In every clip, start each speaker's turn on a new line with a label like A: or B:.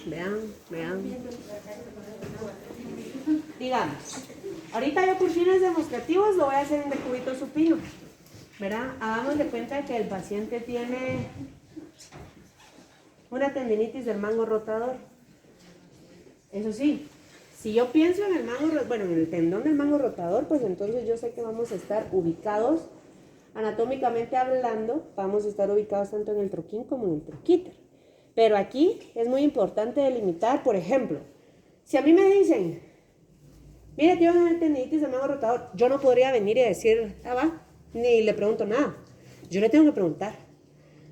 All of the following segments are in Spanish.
A: Vean. Digamos, ahorita yo por fines demostrativos lo voy a hacer en decúbito supino, ¿verdad? Hagamos de cuenta que el paciente tiene una tendinitis del mango rotador. Eso sí, si yo pienso en el en el tendón del mango rotador, pues entonces yo sé que vamos a estar ubicados, anatómicamente hablando, vamos a estar ubicados tanto en el troquín como en el troquíter. Pero aquí es muy importante delimitar, por ejemplo, si a mí me dicen, mira, tío, una tendinitis del mango rotador, yo no podría venir y decir, va, ni le pregunto nada. Yo le tengo que preguntar.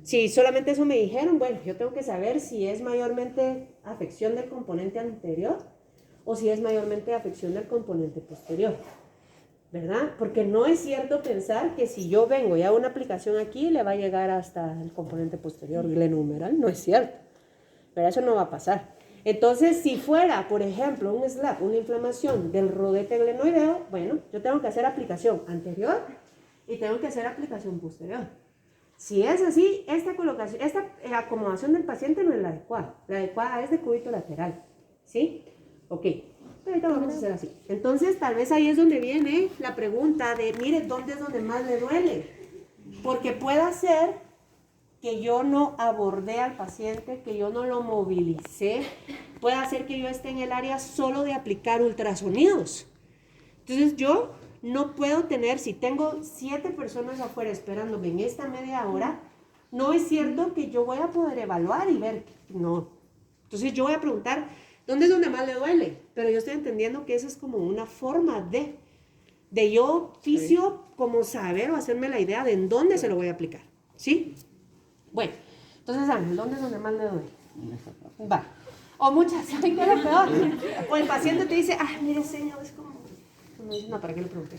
A: Si solamente eso me dijeron, bueno, yo tengo que saber si es mayormente afección del componente anterior o si es mayormente afección del componente posterior, ¿verdad? Porque no es cierto pensar que si yo vengo y hago una aplicación aquí, le va a llegar hasta el componente posterior glenohumeral. No es cierto, pero eso no va a pasar. Entonces, si fuera, por ejemplo, un SLAP, una inflamación del rodete glenoideo, bueno, yo tengo que hacer aplicación anterior y tengo que hacer aplicación posterior. Si es así, esta acomodación del paciente no es la adecuada. La adecuada es de cúbito lateral, ¿sí? Ok, pero ahorita vamos a hacer así. Entonces, tal vez ahí es donde viene la pregunta de, mire, ¿dónde es donde más le duele? Porque puede ser que yo no abordé al paciente, que yo no lo movilicé. Puede ser que yo esté en el área solo de aplicar ultrasonidos. Entonces, yo no puedo tener, si tengo 7 personas afuera esperándome en esta media hora, no es cierto que yo voy a poder evaluar y ver, no. Entonces yo voy a preguntar, ¿dónde es donde más le duele? Pero yo estoy entendiendo que eso es como una forma de yo, fisio, como saber o hacerme la idea de en dónde se lo voy a aplicar, ¿sí? Bueno, entonces Ángel, ¿dónde es donde más le duele? Va. O muchas, ¿saben qué es lo peor? O el paciente te dice, mire señor, es como... No, ¿para qué le pregunté?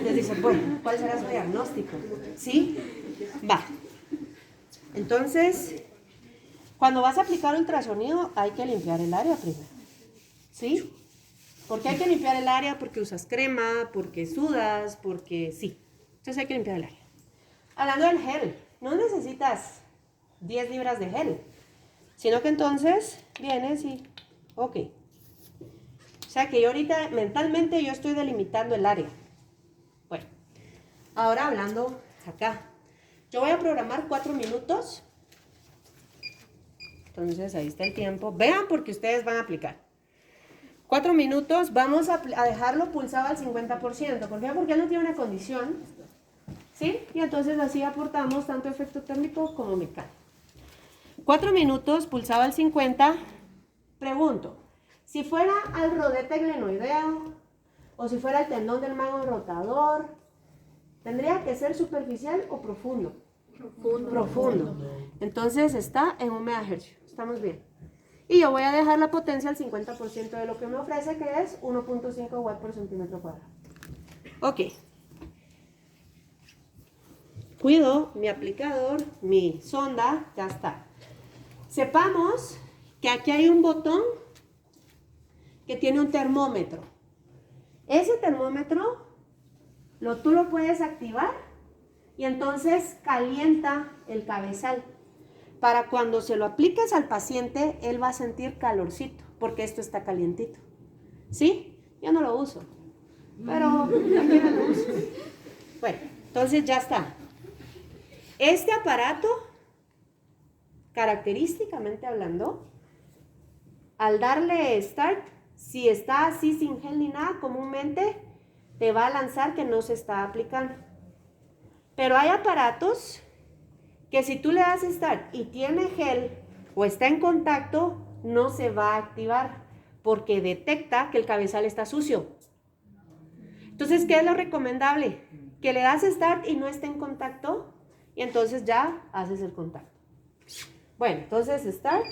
A: Les dice, bueno, ¿cuál será su diagnóstico? ¿Sí? Va. Entonces, cuando vas a aplicar ultrasonido, hay que limpiar el área primero. ¿Sí? ¿Por qué hay que limpiar el área? Porque usas crema, porque sudas, porque sí. Entonces hay que limpiar el área. Hablando del gel, no necesitas 10 libras de gel, sino que entonces vienes y, ok. O sea que yo ahorita mentalmente yo estoy delimitando el área. Bueno, ahora hablando acá. Yo voy a programar 4 minutos. Entonces ahí está el tiempo. Vean porque ustedes van a aplicar. 4 minutos, vamos a dejarlo pulsado al 50%. ¿Por qué? Porque él no tiene una condición. ¿Sí? Y entonces así aportamos tanto efecto térmico como mecánico. 4 minutos, pulsado al 50%. Pregunto. Si fuera al rodete glenoideo o si fuera el tendón del mango rotador, ¿tendría que ser superficial o profundo? Profundo. Entonces está en 1 MHz. Estamos bien. Y yo voy a dejar la potencia al 50% de lo que me ofrece, que es 1.5 watts por centímetro cuadrado. Ok. Cuido mi aplicador, mi sonda, ya está. Sepamos que aquí hay un botón que tiene un termómetro. Ese termómetro tú lo puedes activar y entonces calienta el cabezal. Para cuando se lo apliques al paciente, él va a sentir calorcito, porque esto está calientito. ¿Sí? Yo no lo uso, pero cualquiera lo usa. Bueno, entonces ya está. Este aparato, característicamente hablando, al darle start, si está así sin gel ni nada, comúnmente te va a lanzar que no se está aplicando. Pero hay aparatos que si tú le das start y tiene gel o está en contacto, no se va a activar porque detecta que el cabezal está sucio. Entonces, ¿qué es lo recomendable? Que le das start y no esté en contacto y entonces ya haces el contacto. Bueno, entonces start.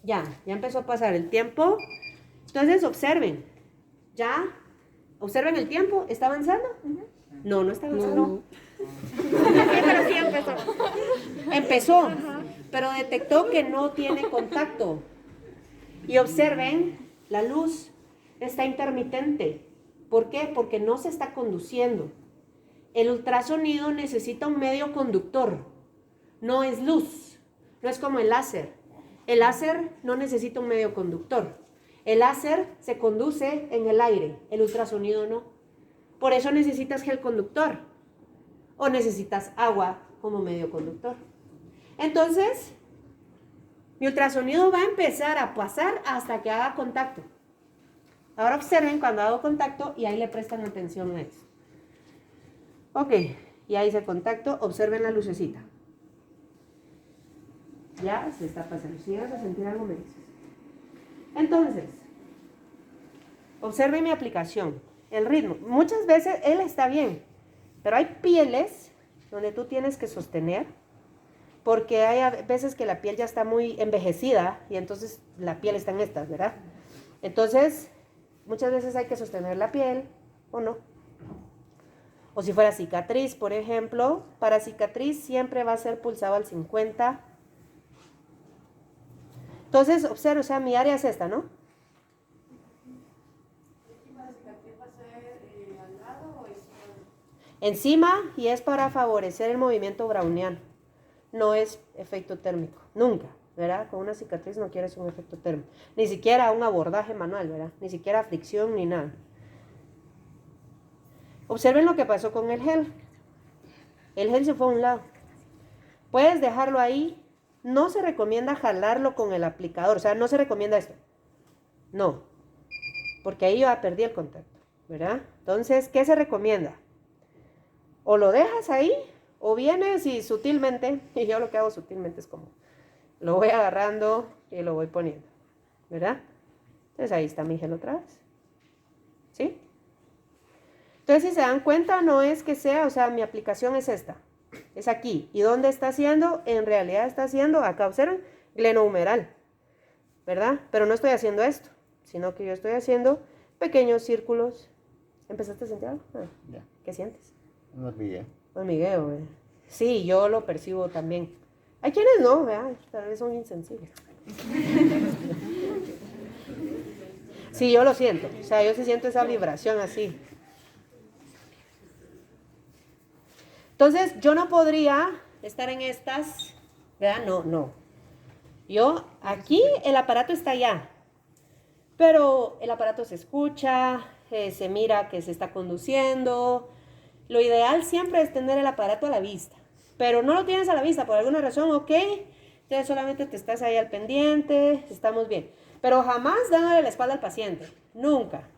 A: Ya empezó a pasar el tiempo. Entonces observen. Observen el tiempo. ¿Está avanzando? No está avanzando. No. Pero sí empezó. Empezó, pero detectó que no tiene contacto. Y observen, la luz está intermitente. ¿Por qué? Porque no se está conduciendo. El ultrasonido necesita un medio conductor. No es luz. No es como el láser. El láser no necesita un medio conductor. El láser se conduce en el aire, el ultrasonido no. Por eso necesitas gel conductor o necesitas agua como medio conductor. Entonces, mi ultrasonido va a empezar a pasar hasta que haga contacto. Ahora observen cuando hago contacto y ahí le prestan atención a eso. Ok, ya hice contacto, observen la lucecita. Ya se está pasando. Si llegas a sentir algo, me dices. Entonces, observen mi aplicación, el ritmo. Muchas veces él está bien, pero hay pieles donde tú tienes que sostener, porque hay veces que la piel ya está muy envejecida y entonces la piel está en estas, ¿verdad? Entonces, muchas veces hay que sostener la piel o no. O si fuera cicatriz, por ejemplo, para cicatriz siempre va a ser pulsado al 50. Entonces, observa, o sea, mi área es esta, ¿no? Encima, y es para favorecer el movimiento browniano. No es efecto térmico, nunca, ¿verdad? Con una cicatriz no quieres un efecto térmico. Ni siquiera un abordaje manual, ¿verdad? Ni siquiera fricción ni nada. Observen lo que pasó con el gel. El gel se fue a un lado. Puedes dejarlo ahí. No se recomienda jalarlo con el aplicador, o sea, no se recomienda esto. No, porque ahí ya perdí el contacto, ¿verdad? Entonces, ¿qué se recomienda? O lo dejas ahí, o vienes y sutilmente, y yo lo que hago sutilmente es como, lo voy agarrando y lo voy poniendo, ¿verdad? Entonces ahí está mi gel otra vez, ¿sí? Entonces, si se dan cuenta, no es que sea, o sea, mi aplicación es esta. Es aquí. ¿Y dónde está haciendo? En realidad está haciendo, acá observen, glenohumeral, ¿verdad? Pero no estoy haciendo esto, sino que yo estoy haciendo pequeños círculos. ¿Empezaste a sentir algo?
B: Ya.
A: ¿Qué sientes?
B: Un hormigueo.
A: Hormigueo, ¿eh? Sí, yo lo percibo también. Hay quienes no, ¿verdad? Tal vez son insensibles. Sí, yo lo siento. O sea, yo sí siento esa vibración así. Entonces, yo no podría estar en estas, ¿verdad? No. Yo, aquí el aparato está allá, pero el aparato se escucha, se mira que se está conduciendo. Lo ideal siempre es tener el aparato a la vista, pero no lo tienes a la vista por alguna razón, ok, entonces solamente te estás ahí al pendiente, estamos bien. Pero jamás dándole la espalda al paciente, nunca.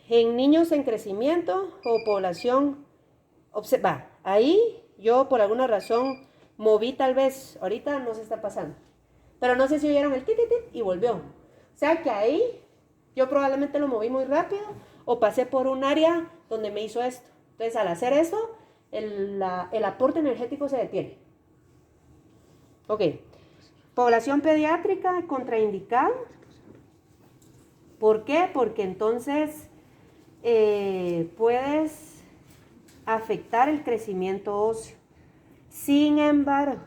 A: En niños en crecimiento o población, ahí yo por alguna razón moví tal vez, ahorita no se está pasando, pero no sé si oyeron el tit y volvió. O sea que ahí yo probablemente lo moví muy rápido o pasé por un área donde me hizo esto. Entonces al hacer esto, el aporte energético se detiene. Ok, población pediátrica contraindicada. ¿Por qué? Porque entonces puedes afectar el crecimiento óseo. Sin embargo,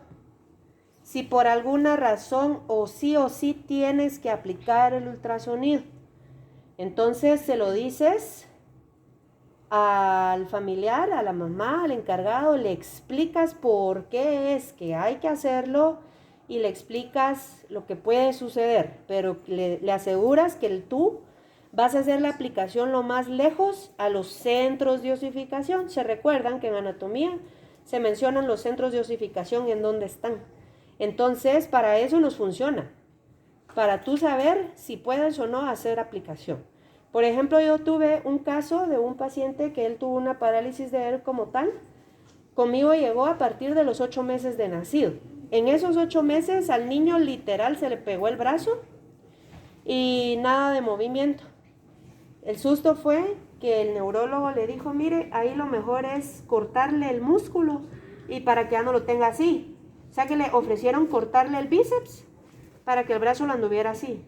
A: si por alguna razón o sí tienes que aplicar el ultrasonido, entonces se lo dices al familiar, a la mamá, al encargado, le explicas por qué es que hay que hacerlo y le explicas lo que puede suceder, pero le aseguras que tú vas a hacer la aplicación lo más lejos a los centros de osificación. Se recuerdan que en anatomía se mencionan los centros de osificación en dónde están. Entonces, para eso nos funciona, para tú saber si puedes o no hacer aplicación. Por ejemplo, yo tuve un caso de un paciente que él tuvo una parálisis de él como tal. Conmigo llegó a partir de los 8 meses de nacido. En esos 8 meses al niño literal se le pegó el brazo y nada de movimiento. El susto fue que el neurólogo le dijo, mire, ahí lo mejor es cortarle el músculo y para que ya no lo tenga así. O sea que le ofrecieron cortarle el bíceps para que el brazo lo anduviera así.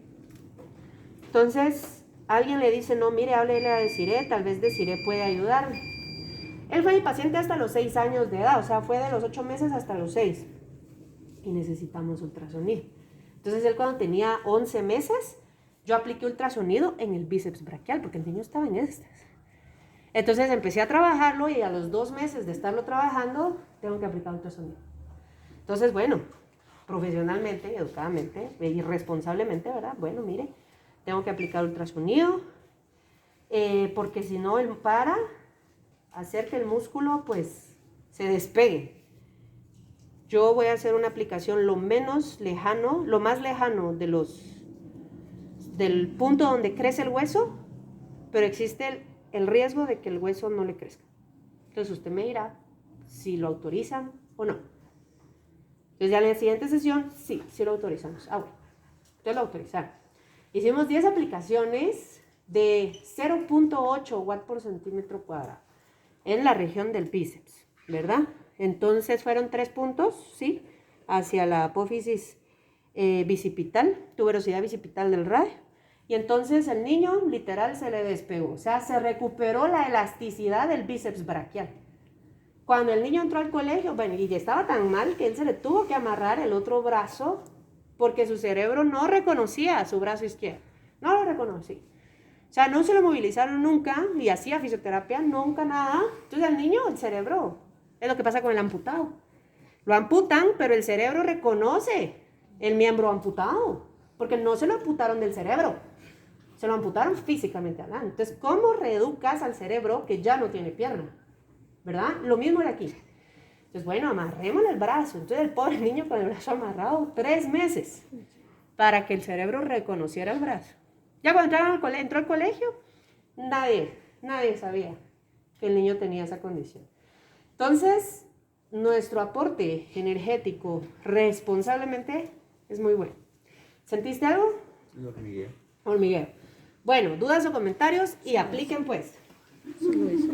A: Entonces, alguien le dice, no, mire, háblele a Desiree, tal vez Desiree puede ayudarle. Él fue mi paciente hasta los 6 años de edad, o sea, fue de los 8 meses hasta los 6. Y necesitamos ultrasonido. Entonces, él cuando tenía 11 meses, yo apliqué ultrasonido en el bíceps braquial, porque el niño estaba en estas. Entonces empecé a trabajarlo y a los 2 meses de estarlo trabajando, tengo que aplicar ultrasonido. Entonces, bueno, profesionalmente, educadamente y responsablemente, ¿verdad? Bueno, mire, tengo que aplicar ultrasonido, porque si no, él para hacer que el músculo, pues, se despegue. Yo voy a hacer una aplicación lo más lejano del punto donde crece el hueso, pero existe el riesgo de que el hueso no le crezca. Entonces usted me dirá si lo autorizan o no. Entonces ya en la siguiente sesión, sí lo autorizamos. Bueno, entonces lo autorizaron. Hicimos 10 aplicaciones de 0.8 watt por centímetro cuadrado en la región del bíceps, ¿verdad? Entonces fueron 3 puntos, ¿sí? Hacia la apófisis bicipital, tuberosidad bicipital del radio. Y entonces el niño literal se le despegó, o sea, se recuperó la elasticidad del bíceps braquial. Cuando el niño entró al colegio, bueno, y estaba tan mal que él se le tuvo que amarrar el otro brazo porque su cerebro no reconocía su brazo izquierdo, no lo reconocía. O sea, no se lo movilizaron nunca y hacía fisioterapia, nunca nada. Entonces al niño, el cerebro, es lo que pasa con el amputado. Lo amputan, pero el cerebro reconoce el miembro amputado, porque no se lo amputaron del cerebro, se lo amputaron físicamente hablando. Entonces, ¿cómo reeducas al cerebro que ya no tiene pierna? ¿Verdad? Lo mismo de aquí. Entonces, bueno, amarremos el brazo. Entonces, el pobre niño con el brazo amarrado 3 meses para que el cerebro reconociera el brazo. Ya cuando entró al colegio, nadie sabía que el niño tenía esa condición. Entonces, nuestro aporte energético responsablemente es muy bueno. ¿Sentiste algo?
B: Hormigueo.
A: Hormigueo. Bueno, dudas o comentarios y apliquen pues.
C: Solo eso.